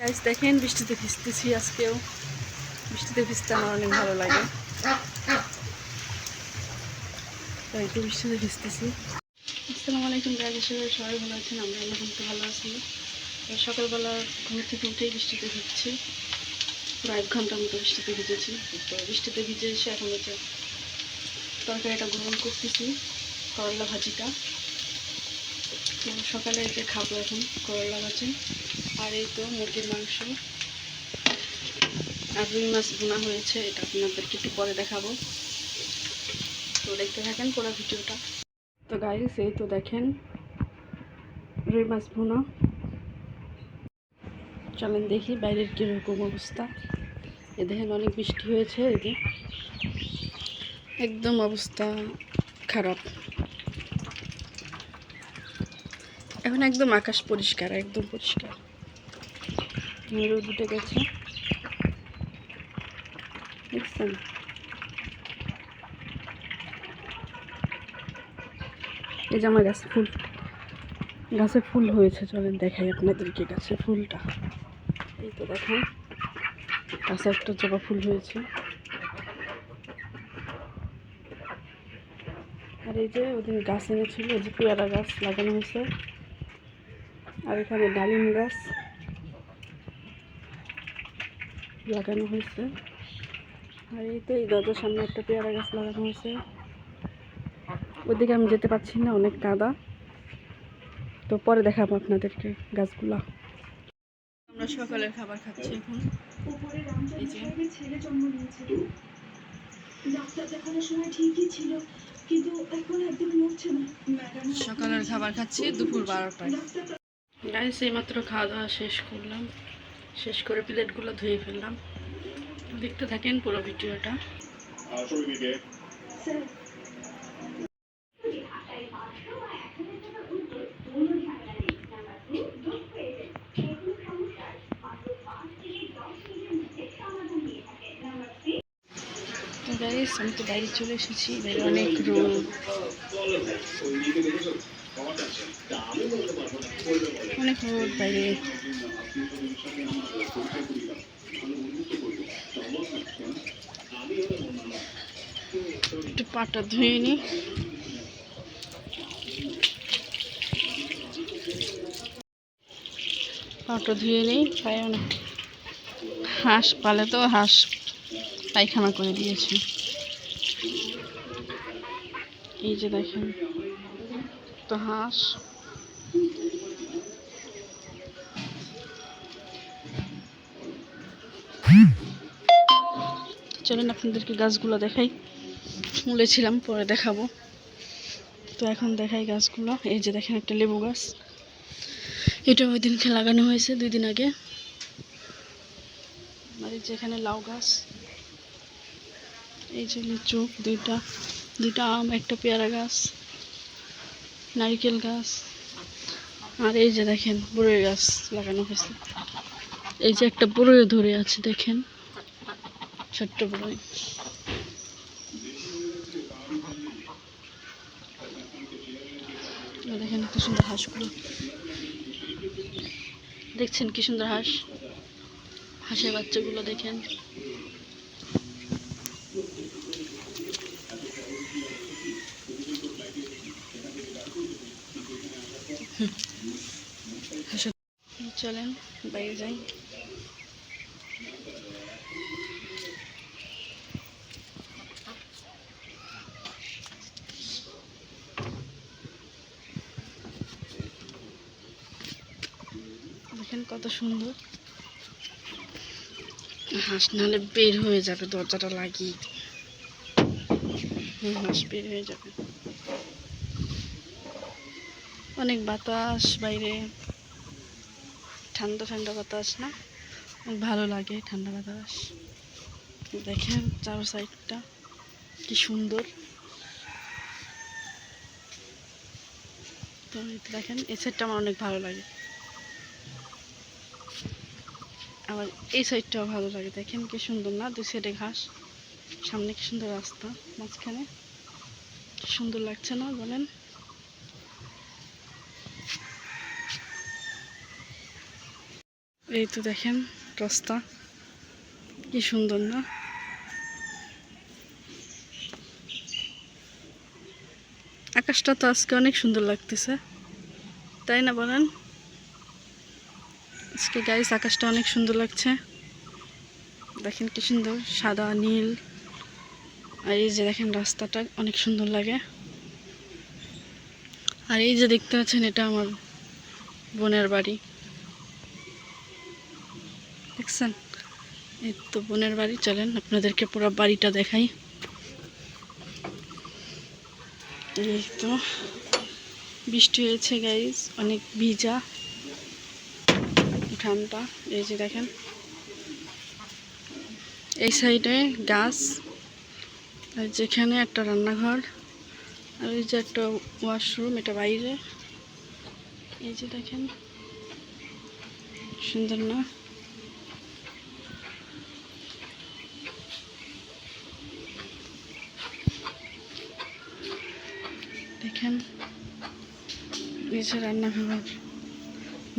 Guys দেখেন বৃষ্টিতে ভিজতেছি আজকেও। বৃষ্টিতে ভিজতে আমার অনেক ভালো লাগে, তাই তো বৃষ্টিতে ভিজতেছি। আসসালামু আলাইকুম গাইস, সবাই ভালো আছেন? আমরা কিন্তু ভালো আছি। সকালবেলা ঘুম থেকে উঠেই বৃষ্টিতে ভিজছি, পুরো 1 ঘন্টার মতো বৃষ্টিতে ভিজেছি। তো বৃষ্টিতে ভিজে এসে এখন হচ্ছে তরকারিটা গ্রহণ করতেছি, করলা ভাজিটা। তো সকালে যে খাবো এখন করলা ভাজি, আর এই তো মুরগির মাংস আর রুই মাছ বোনা হয়েছে, এটা আপনাদেরকে একটু পরে দেখাবো। তো দেখতে থাকেন পুরো ভিডিওটা। তো গাইস এই তো দেখেন রুই মাছ বোনা। চলেন দেখি বাইরের কীরকম অবস্থা। এ দেখেন অনেক বৃষ্টি হয়েছে, এই যে একদম অবস্থা খারাপ। এখন একদম আকাশ পরিষ্কার, একদম পরিষ্কার। রোদ উঠে গেছে, দেখছেন? এই যে আমার গাছে ফুল হয়েছে, চলেন দেখাই আপনাদেরকে গাছের ফুলটা। এই তো দেখেন গাছে একটা জবা ফুল হয়েছে। আর এই যে ওদিন গাছ এনেছিল, যে পেয়ারা গাছ লাগানো হয়েছে, আর এখানে ডালিম গাছ লাগানো হয়েছে। আর এই তো এই দরজার সামনে একটা পেয়ারা গাছ লাগানো হয়েছে। ওইদিকে আমি যেতে পারছি না, অনেক কাদা। তো পরে দেখাবো আপনাদেরকে গাছগুলা। আমরা সকালের খাবার খাচ্ছি এখন। এই যে ছেলে জন্ম নিয়েছে, ডাক্তার দেখানোর সময় ঠিকই ছিল, কিন্তু এখন একদম নড়ছে না। সকালের খাবার খাচ্ছি দুপুর 12টায়। গাইস এইমাত্র খাওয়া দাওয়া শেষ করলাম, শেষ করে প্লেটগুলো ধুয়ে ফেললাম। দেখতে থাকেন পুরো ভিডিওটা। গাইস আমি তো বাইরে চলে এসেছি, বাইরে অনেক রোদ, অনেক রোদ বাইরে। একটু পাটা ধুয়ে নি। পাটা ধুয়ে নিই, পায়ে অনেক হাঁস পালে তো হাঁস পায়খানা করে দিয়েছে। এই যে দেখেন তো হাঁস। চলেন আপনাদেরকে গাছগুলো দেখাই, বলেছিলাম পরে দেখাবো। তো এখন দেখাই গাছগুলো। এই যে দেখেন একটা লেবু গাছ, এটা ওই দিনকে লাগানো হয়েছে 2 দিন আগে। আর এই যে এখানে লাউ গাছ, এই যে লিচু দুইটা আম, একটা পেয়ারা গাছ, নারকেল গাছ। আর এই যে দেখেন বড়ই গাছ লাগানো হয়েছে। এই যে একটা বড়ই ধরে আছে, দেখেন ছোট্ট বড়ই। দেখেন কি সুন্দর হাঁসগুলো, দেখছেন কি সুন্দর হাঁস, হাঁসের বাচ্চাগুলো দেখেন। চলেন বাইরে যাই। দেখেন কত সুন্দর হাঁস, নাহলে বের হয়ে যাবে, দরজাটা লাগিয়ে। হাঁস বের হয়ে যাবে। অনেক বাতাস বাইরে, ঠান্ডা ঠান্ডা বাতাস না, অনেক ভালো লাগে ঠান্ডা বাতাস। দেখেন চারো সাইডটা কি সুন্দর। তো দেখেন এই সাইডটা আমার অনেক ভালো লাগে, আবার এই সাইডটাও ভালো লাগে। দেখেন কি সুন্দর না, 2 সাইডে ঘাস, সামনে কি সুন্দর রাস্তা, মাঝখানে কি সুন্দর লাগছে না বলেন? এই তো দেখেন রাস্তা কি সুন্দর না? আকাশটা তো আজকে অনেক সুন্দর লাগতেছে, তাই না বলেন? আজকে গাইস আকাশটা অনেক সুন্দর লাগছে, দেখেন কি সুন্দর সাদা নীল। আর এই যে দেখেন রাস্তাটা অনেক সুন্দর লাগে। আর এই যে দেখতে পাচ্ছেন এটা আমার বোনের বাড়ি, দেখছেন? এই তো বোনের বাড়ি। চলেন আপনাদেরকে পুরো বাড়িটা দেখাই। এই তো বৃষ্টি হয়েছে গাইস, অনেক ভিজা ঠান্ডা। এই যে দেখেন এই সাইডে গাছ, আর যেখানে একটা রান্নাঘর, আর এই যে একটা ওয়াশরুম, এটা বাইরে। এই যে দেখেন সুন্দর না? দেখেন এই যে রান্নাঘর,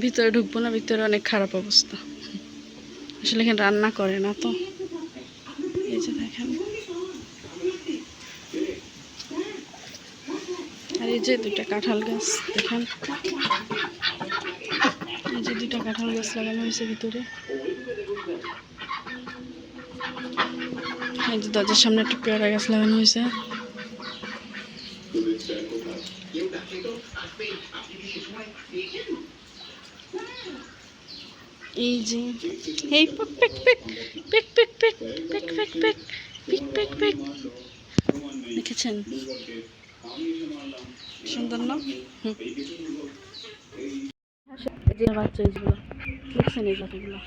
ভিতরে ঢুকবো না, ভিতরে অনেক খারাপ অবস্থা, আসলে এখানে রান্না করে না তো। এই যে দেখেন, আর এই যে দুইটা কাঁঠাল গাছ দেখেন, এই যে দুইটা কাঁঠাল গাছ লাগানো হয়েছে ভিতরে। এই যে দরজার সামনে একটা পেয়ারা গাছ লাগানো হয়েছে। এই যে এই পেক পেক পেক পেক পেক পেক পেক পেক পেক পেক পেক পেক, দেখেছেন সুন্দর না? বাচ্চা এইগুলো দেখছেন, এই জাতিগুলো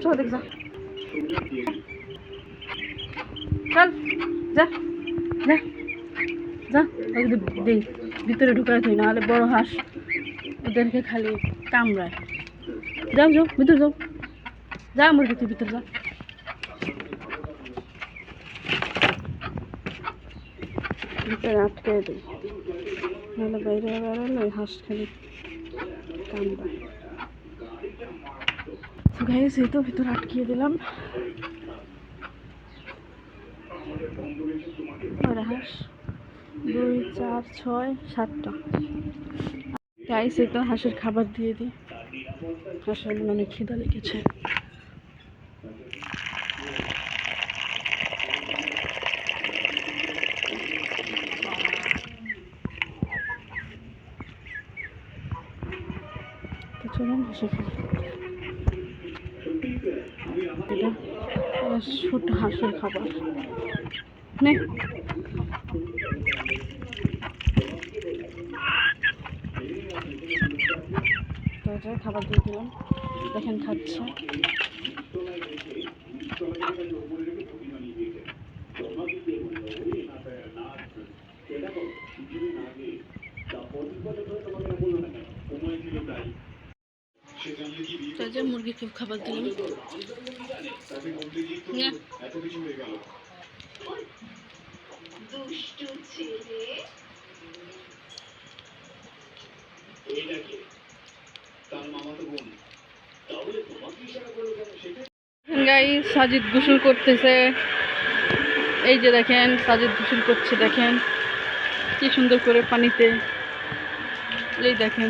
চল দেখ যা, চল যা যা যা, দেই ভিতরে ঢুকায় থই, নাহলে বড় হাঁস ওদেরকে খালি কামড়ায়। যাও যাও ভিতরে যাও, যা মুরগি তুই ভিতরে যা। ভিতরে আটকে দিই, নাহলে বাইরে বেরোলে ওই হাঁস খালি কামড়ায়। গাইস এই তো ভিতরে আটকিয়ে দিলাম হাঁস, 2 4 6 7টা। গাইস এই তো হাঁসের খাবার দিয়ে দিই, হাঁসের অনেক খিদা লেগেছে। চলুন হাঁসের এটা ছোট হাঁসের খাবার নে। খাবার দিয়ে দিলাম, দেখেন খাচ্ছে। মুরগিকে খাবার দিলাম। গাইস সাজিদ গোসল করতেছে, এই যে দেখেন সাজিদ গোসল করছে, দেখেন কি সুন্দর করে পানিতে। এই দেখেন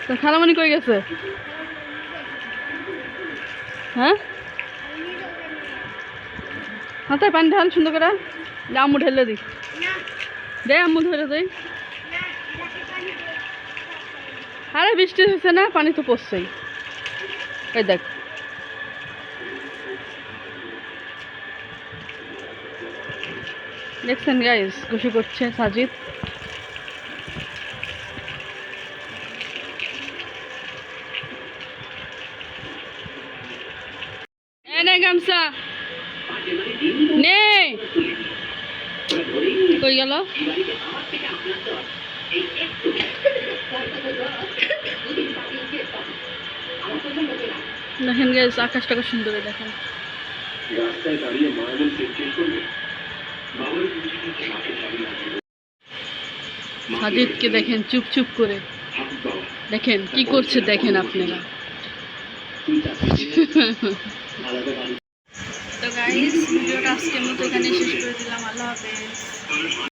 তো খালামণি কই গেছে? হ্যাঁ মাথায় পানি ঢাল সুন্দর করে, আম্মু ঢেলে দিই, দে আম্মু ধরে দেই। আরে বৃষ্টি হয়েছে না, পানি তো পড়ছেই। এই দেখ দেখছেন গাইস গোসল করছে সাজিদ। নে গামছা নে, কই গেল? দেখেন গাইস আকাশটাকে সুন্দর দেখেন। সাজিদকে দেখেন চুপ চুপ করে, দেখেন কি করছে, দেখেন আপনারা। তো গাইস, ভিডিওটা আজকের মতো এখানে শেষ করে দিলাম। আল্লাহ হাফেজ।